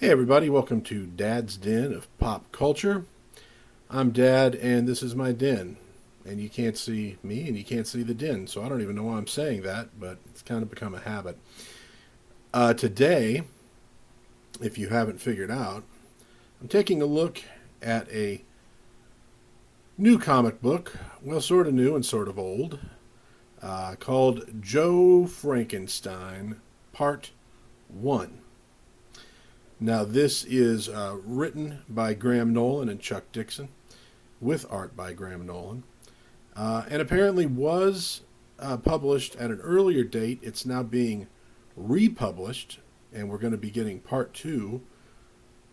Hey everybody, welcome to Dad's Den of Pop Culture. I'm Dad and this is my den. And you can't see me and you can't see the den, so I don't even know why I'm saying that, but it's kind of become a habit. Today, if you haven't figured out, I'm taking a look at a new comic book, well, sort of new and sort of old, called Joe Frankenstein Part 1. Now, this is written by Graham Nolan and Chuck Dixon, with art by Graham Nolan, and apparently was published at an earlier date. It's now being republished, and we're going to be getting part 2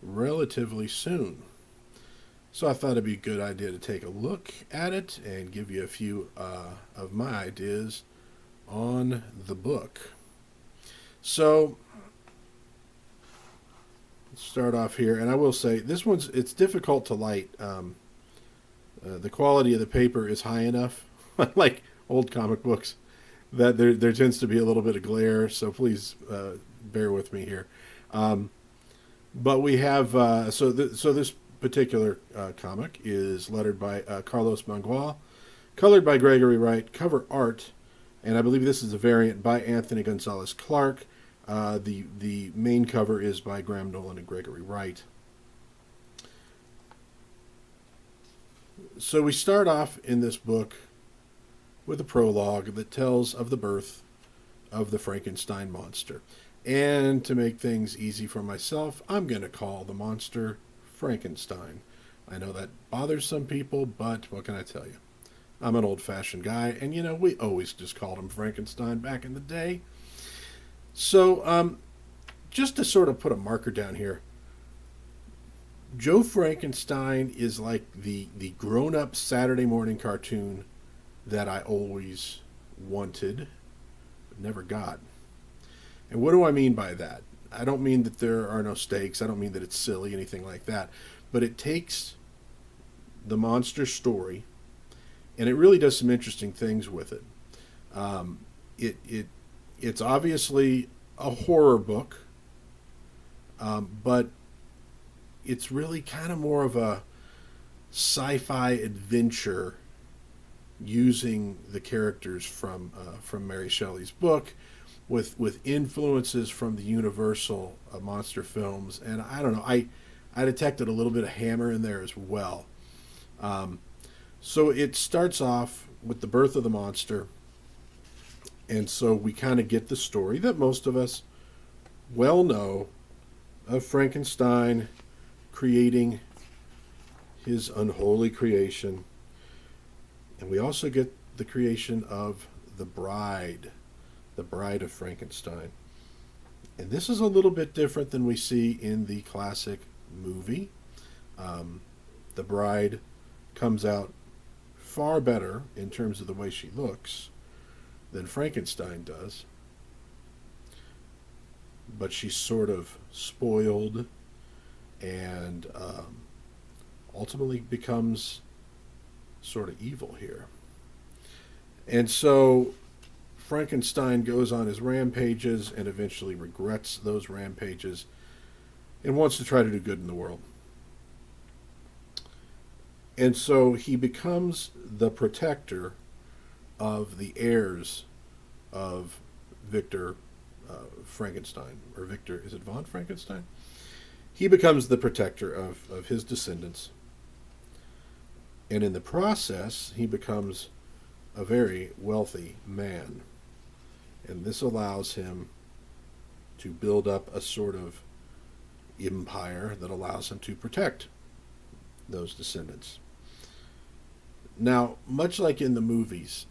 relatively soon. So I thought it'd be a good idea to take a look at it and give you a few of my ideas on the book. So start off here, and I will say it's difficult to light. The quality of the paper is high enough, like old comic books, that there tends to be a little bit of glare. So please bear with me here. But we have so this particular comic is lettered by Carlos Mangual, colored by Gregory Wright, cover art, and I believe this is a variant by Anthony Gonzalez Clark. The main cover is by Graham Nolan and Gregory Wright. So we start off in this book with a prologue that tells of the birth of the Frankenstein monster. And to make things easy for myself, I'm going to call the monster Frankenstein. I know that bothers some people, but what can I tell you? I'm an old-fashioned guy, and we always just called him Frankenstein back in the day. So, just to sort of put a marker down here, Joe Frankenstein is like the grown-up Saturday morning cartoon that I always wanted, but never got. And what do I mean by that? I don't mean that there are no stakes. I don't mean that it's silly, anything like that. But it takes the monster story, and it really does some interesting things with it. Um, it's obviously a horror book, but it's really kind of more of a sci-fi adventure using the characters from Mary Shelley's book, with influences from the Universal monster films, and I don't know, I detected a little bit of Hammer in there as well. Um, so it starts off with the birth of the monster, and so we kind of get the story that most of us well know of Frankenstein creating his unholy creation. And we also get the creation of the bride of Frankenstein. And this is a little bit different than we see in the classic movie. The bride comes out far better in terms of the way she looks than Frankenstein does. But she's sort of spoiled and ultimately becomes sort of evil here. And so Frankenstein goes on his rampages and eventually regrets those rampages and wants to try to do good in the world. And so he becomes the protector of the heirs of Victor Frankenstein. Or Victor, is it von Frankenstein? He becomes the protector of his descendants. And in the process, he becomes a very wealthy man. And this allows him to build up a sort of empire that allows him to protect those descendants. Now, much like in the movies,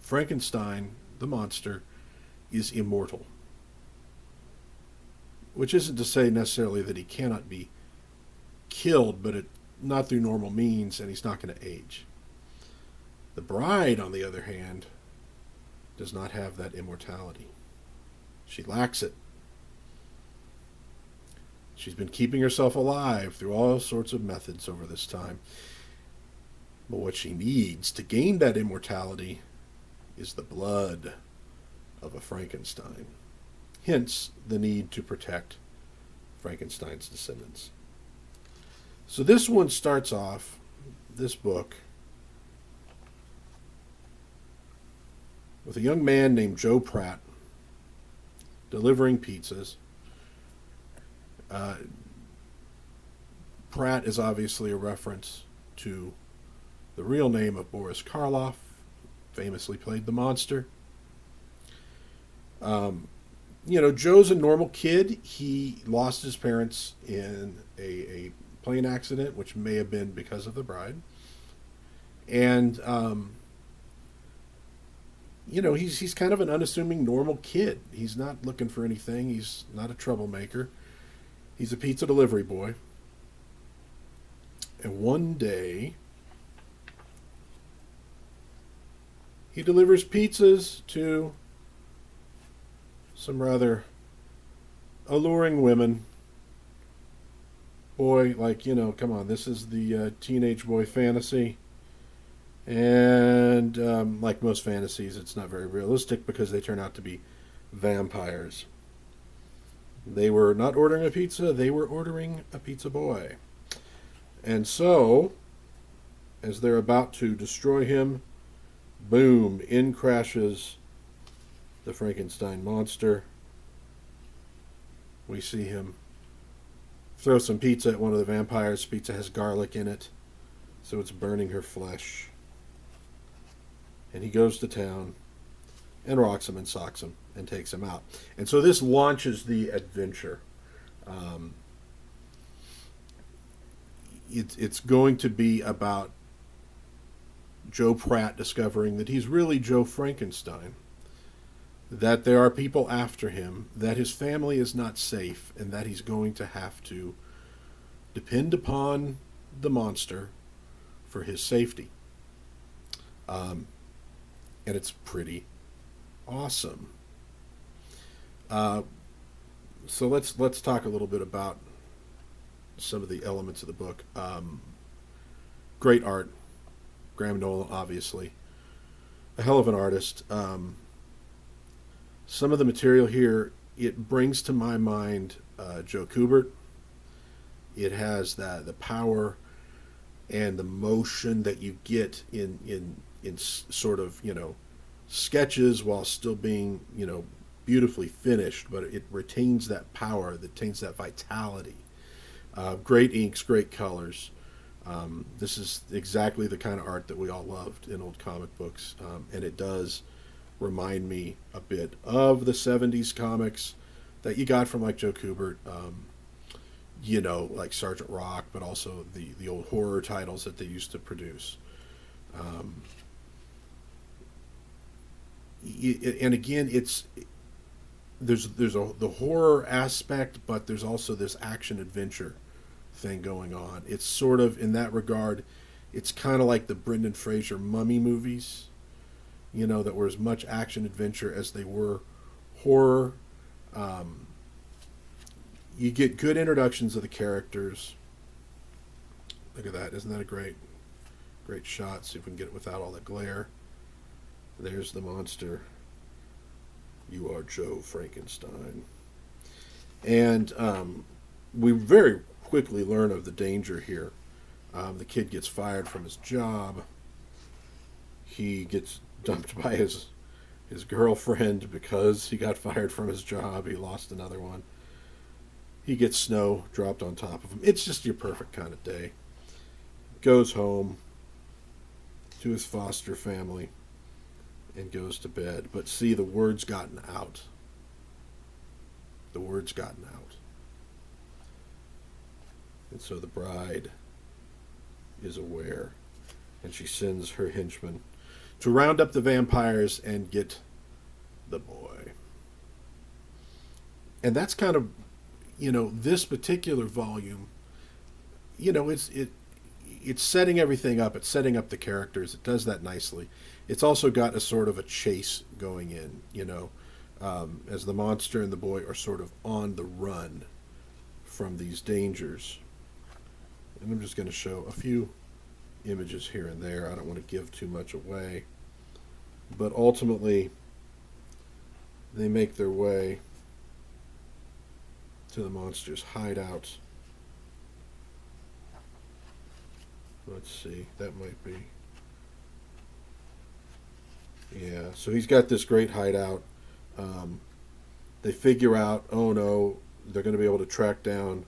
Frankenstein, the monster, is immortal. Which isn't to say necessarily that he cannot be killed, but not through normal means, and he's not going to age. The bride, on the other hand, does not have that immortality. She lacks it. She's been keeping herself alive through all sorts of methods over this time. But what she needs to gain that immortality is the blood of a Frankenstein. Hence the need to protect Frankenstein's descendants. So this one starts off, this book, with a young man named Joe Pratt delivering pizzas. Pratt is obviously a reference to the real name of Boris Karloff, famously played the monster. Joe's a normal kid. He lost his parents in a plane accident, which may have been because of the bride. And, he's kind of an unassuming normal kid. He's not looking for anything. He's not a troublemaker. He's a pizza delivery boy. And one day, he delivers pizzas to some rather alluring women. Boy, come on, this is the teenage boy fantasy. And like most fantasies, it's not very realistic because they turn out to be vampires. They were not ordering a pizza, they were ordering a pizza boy. And so, as they're about to destroy him, boom, in crashes the Frankenstein monster. We see him throw some pizza at one of the vampires. Pizza has garlic in it, so it's burning her flesh. And he goes to town and rocks him and socks him and takes him out. And so this launches the adventure. It's going to be about Joe Pratt discovering that he's really Joe Frankenstein, that there are people after him, that his family is not safe, and that he's going to have to depend upon the monster for his safety. And it's pretty awesome. So let's talk a little bit about some of the elements of the book. Great art. Graham Nolan, obviously. A hell of an artist. Some of the material here, it brings to my mind Joe Kubert. It has the power and the motion that you get in sort of, sketches while still being, beautifully finished, but it retains that power, it retains that vitality. Great inks, great colors. This is exactly the kind of art that we all loved in old comic books, and it does remind me a bit of the 70s comics that you got from like Joe Kubert, like Sergeant Rock, but also the old horror titles that they used to produce. And again, there's the horror aspect, but there's also this action adventure thing going on. It's sort of, in that regard, it's kind of like the Brendan Fraser Mummy movies, that were as much action adventure as they were horror. You get good introductions of the characters. Look at that. Isn't that a great shot? See if we can get it without all the glare. There's the monster. You are Joe Frankenstein. And we very quickly learn of the danger here. The kid gets fired from his job. He gets dumped by his girlfriend because he got fired from his job. He lost another one. He gets snow dropped on top of him. It's just your perfect kind of day. Goes home to his foster family and goes to bed. But see, the word's gotten out. The word's gotten out. And so the bride is aware, and she sends her henchmen to round up the vampires and get the boy. And that's kind of, this particular volume, it's setting everything up. It's setting up the characters. It does that nicely. It's also got a sort of a chase going in, as the monster and the boy are sort of on the run from these dangers. And I'm just going to show a few images here and there. I don't want to give too much away. But ultimately, they make their way to the monster's hideout. Let's see, that might be. Yeah, so he's got this great hideout. Um, they figure out, oh no, they're going to be able to track down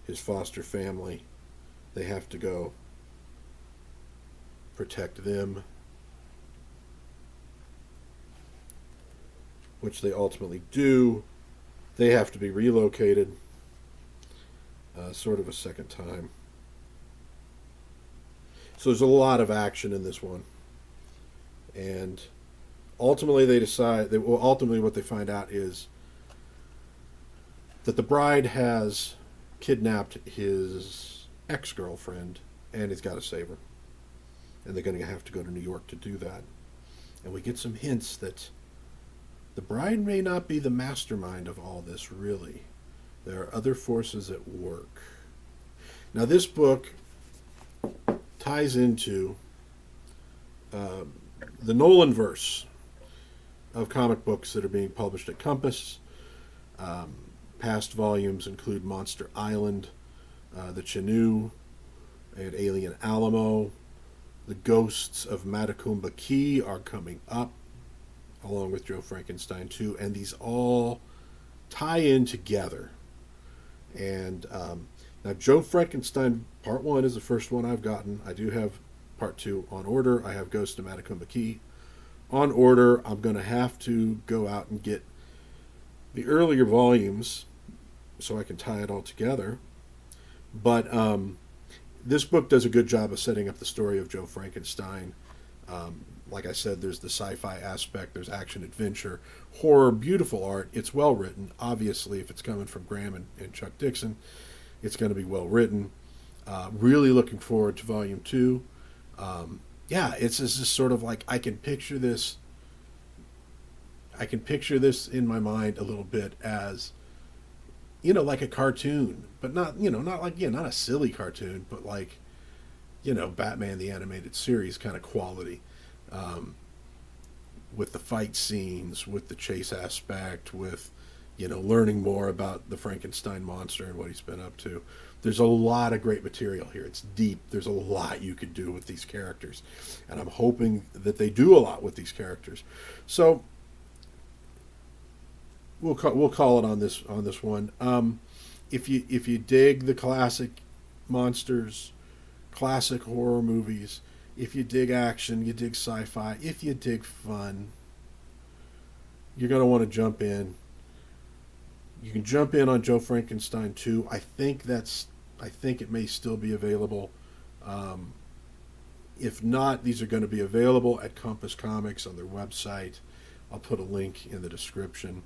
his foster family. They have to go protect them, which they ultimately do. They have to be relocated, sort of a second time. So there's a lot of action in this one, and ultimately they decide. Ultimately, what they find out is that the bride has kidnapped his ex-girlfriend, and he's got to save her. And they're going to have to go to New York to do that. And we get some hints that the bride may not be the mastermind of all this, really. There are other forces at work. Now, this book ties into the Nolan verse of comic books that are being published at Compass. Past volumes include Monster Island, the Chinoo, and Alien Alamo. The Ghosts of Matacumba Key are coming up, along with Joe Frankenstein 2, and these all tie in together. And now, Joe Frankenstein Part 1 is the first one I've gotten. I do have Part 2 on order. I have Ghosts of Matacumba Key on order. I'm going to have to go out and get the earlier volumes so I can tie it all together. But this book does a good job of setting up the story of Joe Frankenstein. Like I said, there's the sci-fi aspect, there's action, adventure, horror, beautiful art. It's well written. Obviously, if it's coming from Graham and Chuck Dixon, it's going to be well written. Really looking forward to Volume 2. Yeah, it's just sort of like I can picture this in my mind a little bit as, like a cartoon, but not, not like, not a silly cartoon, but like, Batman the Animated Series kind of quality, with the fight scenes, with the chase aspect, with, learning more about the Frankenstein monster and what he's been up to. There's a lot of great material here. It's deep. There's a lot you could do with these characters, and I'm hoping that they do a lot with these characters. So we'll call it on this one. If you dig the classic monsters, classic horror movies, if you dig action, you dig sci-fi, if you dig fun, you're going to want to jump in. You can jump in on Joe Frankenstein 2. I think it may still be available. If not, these are going to be available at Compass Comics on their website. I'll put a link in the description.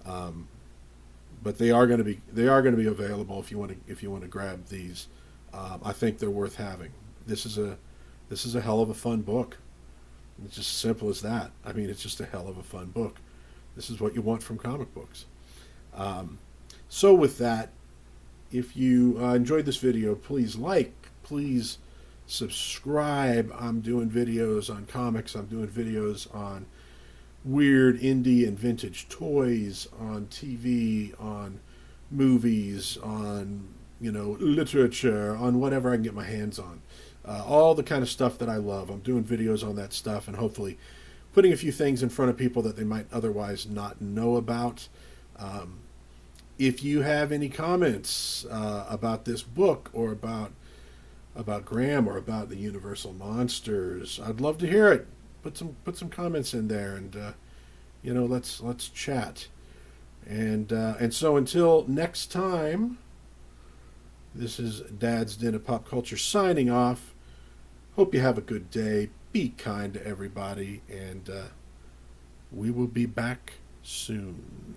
But they are going to be available if you want to grab these. I think they're worth having. This is a hell of a fun book. It's just simple as that. I mean, it's just a hell of a fun book. This is what you want from comic books. So with that, if you enjoyed this video, please please subscribe. I'm doing videos on comics. I'm doing videos on weird indie and vintage toys, on TV, on movies, on literature, on whatever I can get my hands on. All the kind of stuff that I love. I'm doing videos on that stuff, and hopefully putting a few things in front of people that they might otherwise not know about. If you have any comments about this book, or about Graham, or about the Universal Monsters, I'd love to hear it. Put some comments in there, and let's chat. And so until next time, this is Dad's Den of Pop Culture signing off. Hope you have a good day. Be kind to everybody, and we will be back soon.